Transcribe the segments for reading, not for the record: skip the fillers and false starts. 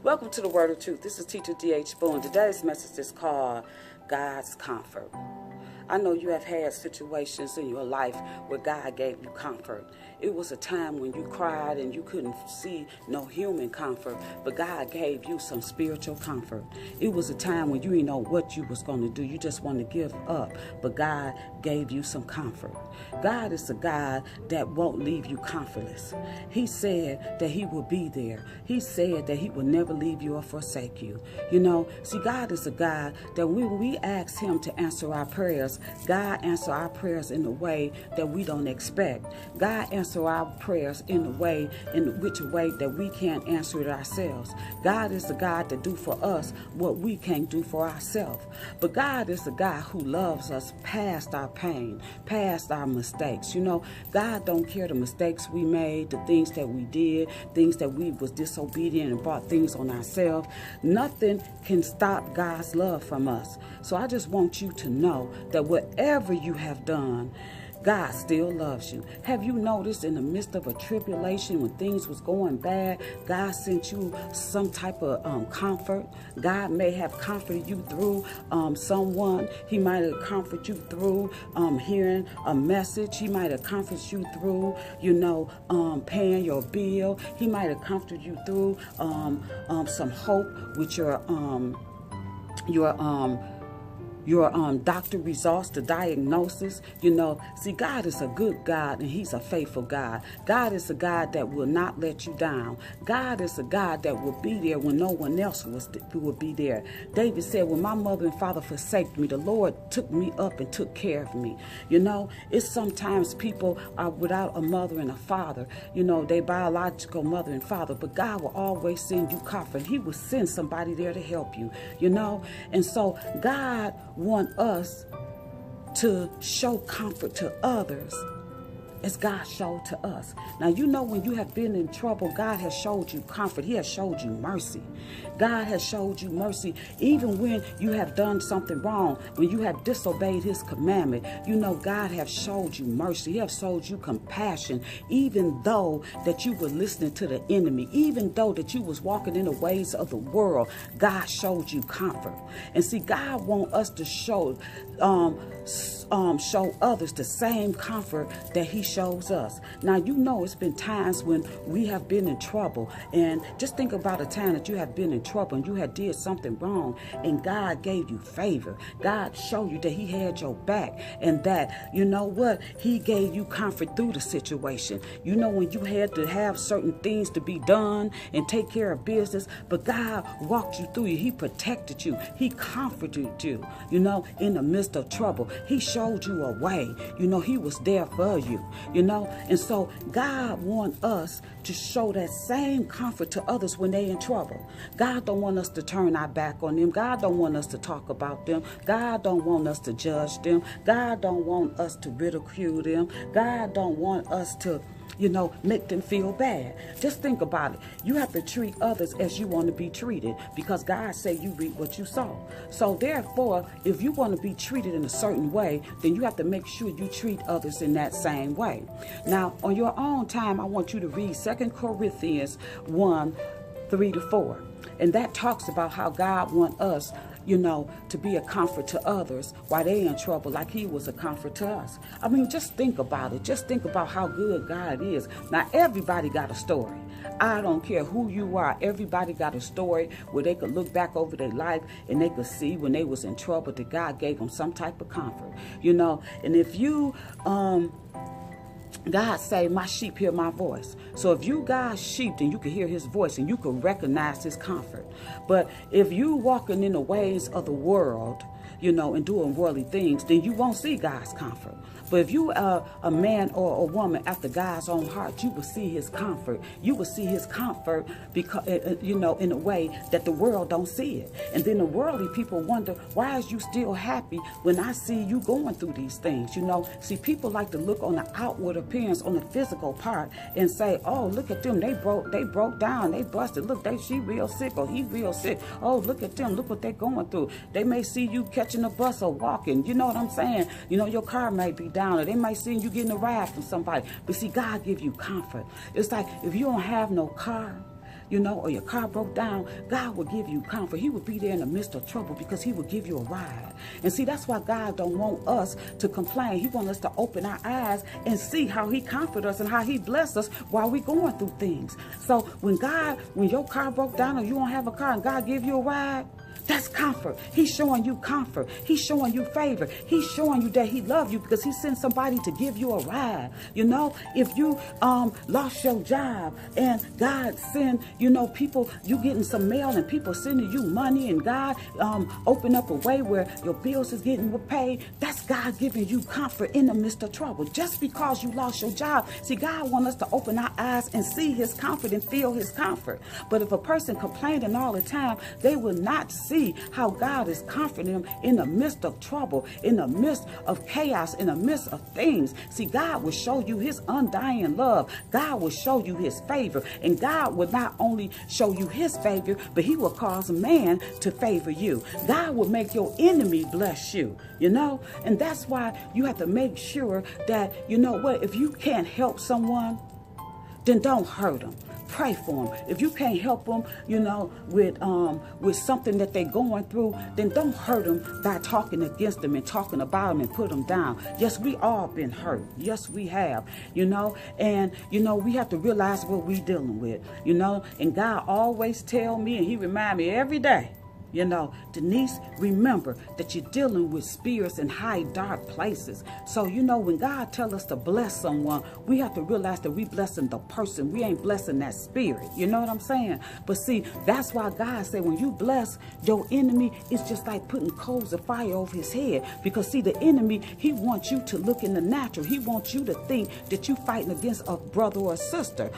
Welcome to the Word of Truth. This is Teacher D.H. Boone. Today's message is called God's Comfort. I know you have had situations in your life where God gave you comfort. It was a time when you cried and you couldn't see no human comfort, but God gave you some spiritual comfort. It was a time when you didn't know what you was going to do. You just wanted to give up, but God gave you some comfort. God is a God that won't leave you comfortless. He said that he will be there. He said that he will never leave you or forsake you. You know, see, God is a God that when we ask him to answer our prayers, God answers our prayers in a way that we don't expect. God answers our prayers in a way that we can't answer it ourselves. God is the God that do for us what we can't do for ourselves. But God is the God who loves us past our pain, past our mistakes. You know, God don't care the mistakes we made, the things that we did, things that we was disobedient and brought things on ourselves. Nothing can stop God's love from us. So I just want you to know that whatever you have done, God still loves you. Have you noticed in the midst of a tribulation when things was going bad, God sent you some type of comfort? God may have comforted you through someone. He might have comforted you through hearing a message. He might have comforted you through, paying your bill. He might have comforted you through some hope with your doctor results, the diagnosis. See, God is a good God and he's a faithful God. God is a God that will not let you down. God is a God that will be there when no one else will be there. David said, when my mother and father forsake me, the Lord took me up and took care of me. It's sometimes people are without a mother and a father, they biological mother and father, but God will always send you comfort. He will send somebody there to help you, and so God want us to show comfort to others as God showed to us. Now, when you have been in trouble, God has showed you comfort. He has showed you mercy. God has showed you mercy even when you have done something wrong, when you have disobeyed his commandment. God has showed you mercy. He has showed you compassion, even though that you were listening to the enemy, even though that you was walking in the ways of the world. God showed you comfort. And see, God wants us to show others the same comfort that he shows us. Now, it's been times when we have been in trouble, and just think about a time that you have been in trouble and you had did something wrong and God gave you favor. God showed you that he had your back and that, he gave you comfort through the situation. When you had to have certain things to be done and take care of business, but God walked you through it. He protected you. He comforted you, in the midst of trouble. He showed you a way. He was there for you, and so God wants us to show that same comfort to others when they're in trouble. God don't want us to turn our back on them. God don't want us to talk about them. God don't want us to judge them. God don't want us to ridicule them. God don't want us to make them feel bad. Just think about it. You have to treat others as you want to be treated, because God said you reap what you sow. So therefore, if you want to be treated in a certain way, then you have to make sure you treat others in that same way. Now, on your own time, I want you to read 2 Corinthians 1:3-4. And that talks about how God wants us, to be a comfort to others while they're in trouble, like he was a comfort to us. I mean, just think about it. Just think about how good God is. Now, everybody got a story. I don't care who you are. Everybody got a story where they could look back over their life and they could see when they was in trouble that God gave them some type of comfort, And if you, God say, my sheep hear my voice. So if you God's sheep, then you can hear his voice and you can recognize his comfort. But if you walking in the ways of the world, and doing worldly things, then you won't see God's comfort. But if you are a man or a woman after God's own heart, you will see his comfort. You will see his comfort because, in a way that the world don't see it. And then the worldly people wonder, why is you still happy when I see you going through these things? See, people like to look on the outward appearance, on the physical part, and say, oh, look at them. They broke down. They busted. Look, she real sick or he real sick. Oh, look at them. Look what they're going through. They may see you catching a bus or walking. You know what I'm saying? Your car may be down, or they might see you getting a ride from somebody. But see, God give you comfort. It's like if you don't have no car, or your car broke down, God will give you comfort. He will be there in the midst of trouble because he will give you a ride. And see, that's why God don't want us to complain. He wants us to open our eyes and see how he comforts us and how he bless us while we're going through things. So when your car broke down or you don't have a car and God give you a ride, that's comfort. He's showing you comfort. He's showing you favor. He's showing you that he loves you because he sent somebody to give you a ride. If you lost your job and God send, people, you getting some mail and people sending you money and God open up a way where your bills is getting paid, that's God giving you comfort in the midst of trouble. Just because you lost your job. See, God wants us to open our eyes and see his comfort and feel his comfort. But if a person complaining all the time, they will not see how God is comforting them in the midst of trouble, in the midst of chaos, in the midst of things. See, God will show you his undying love. God will show you his favor. And God will not only show you his favor, but he will cause man to favor you. God will make your enemy bless you, And that's why you have to make sure that, if you can't help someone, then don't hurt them. Pray for them. If you can't help them, with something that they're going through, then don't hurt them by talking against them and talking about them and put them down. Yes, we all been hurt. Yes, we have, and, we have to realize what we're dealing with, and God always tell me, and he remind me every day, Denise, remember that you're dealing with spirits in high, dark places. So, when God tells us to bless someone, we have to realize that we blessing the person. We ain't blessing that spirit. You know what I'm saying? But see, that's why God said when you bless your enemy, it's just like putting coals of fire over his head. Because see, the enemy, he wants you to look in the natural. He wants you to think that you fighting against a brother or a sister,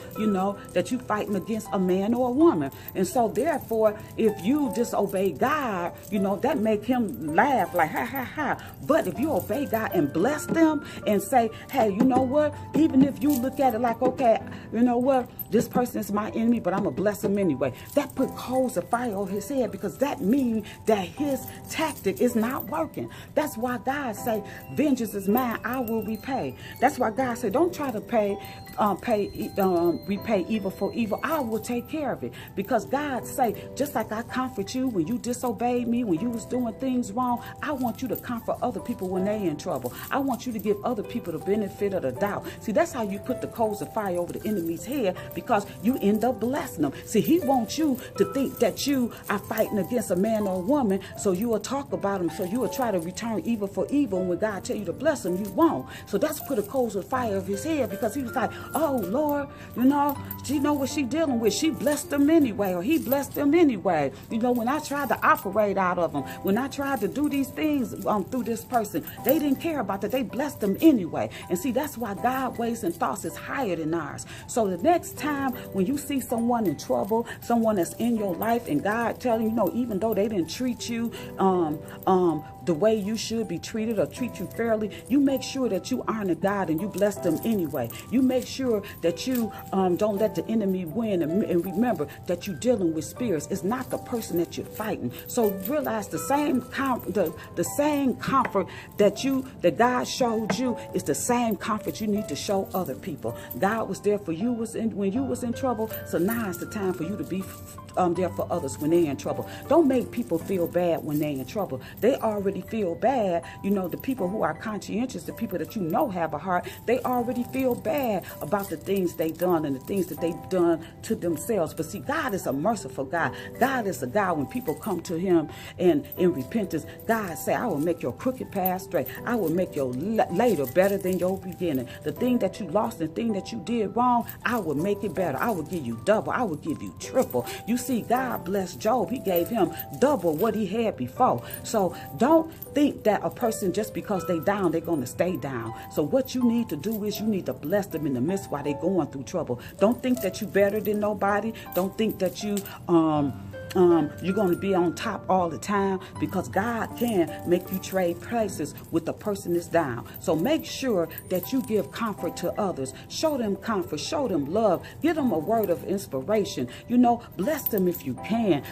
that you fighting against a man or a woman. And so therefore, if you disobey God, that make him laugh like, ha, ha, ha. But if you obey God and bless them and say, hey, you know what? Even if you look at it like, okay, you know what? This person is my enemy, but I'm going to bless him anyway. That put coals of fire on his head because that means that his tactic is not working. That's why God say, vengeance is mine, I will repay. That's why God said, don't try to repay evil for evil. I will take care of it. Because God say, just like I comfort you when you disobeyed me, when you was doing things wrong, I want you to comfort other people when they in trouble. I want you to give other people the benefit of the doubt. See, that's how you put the coals of fire over the enemy's head, because you end up blessing them. See, he wants you to think that you are fighting against a man or a woman, so you will talk about them, so you will try to return evil for evil, and when God tell you to bless them, you won't. So that's put a coals of fire over his head, because he was like, oh, Lord, she know what she dealing with. She blessed them anyway, or he blessed them anyway. When I tried to operate out of them, when I tried to do these things through this person, they didn't care about that. They blessed them anyway. And see, that's why God's ways and thoughts is higher than ours. So the next time when you see someone in trouble, someone that's in your life, and God telling you, even though they didn't treat you the way you should be treated or treat you fairly, you make sure that you honor God and you bless them anyway. You make sure that you don't let the enemy win, and remember that you're dealing with spirits. It's not the person that you're fighting. So realize the same comfort that God showed you is the same comfort you need to show other people. God was there for you when you was in trouble. So now is the time for you to be there for others when they're in trouble. Don't make people feel bad when they're in trouble. They already feel bad. The people who are conscientious, the people that have a heart, they already feel bad about the things they've done and the things that they've done to themselves. But see, God is a merciful God. God is a God when people come to him and in repentance, God say, I will make your crooked path straight. I will make your later better than your beginning. The thing that you lost, the thing that you did wrong, I will make it better. I will give you double. I will give you triple. You see, God blessed Job. He gave him double what he had before. So don't think that a person, just because they down, they're going to stay down. So what you need to do is you need to bless them in the midst while they're going through trouble. Don't think that you better than nobody. Don't think that you you're going to be on top all the time, because God can make you trade places with the person that's down. So make sure that you give comfort to others. Show them comfort, show them love, give them a word of inspiration. Bless them if you can.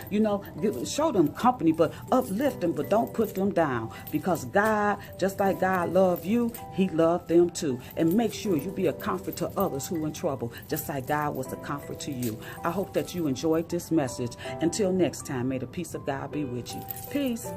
Show them company, but uplift them, but don't put them down, because God, just like God loved you, he loved them too. And make sure you be a comfort to others who are in trouble, just like God was a comfort to you. I hope that you enjoyed this message. Until next time, may the peace of God be with you. Peace.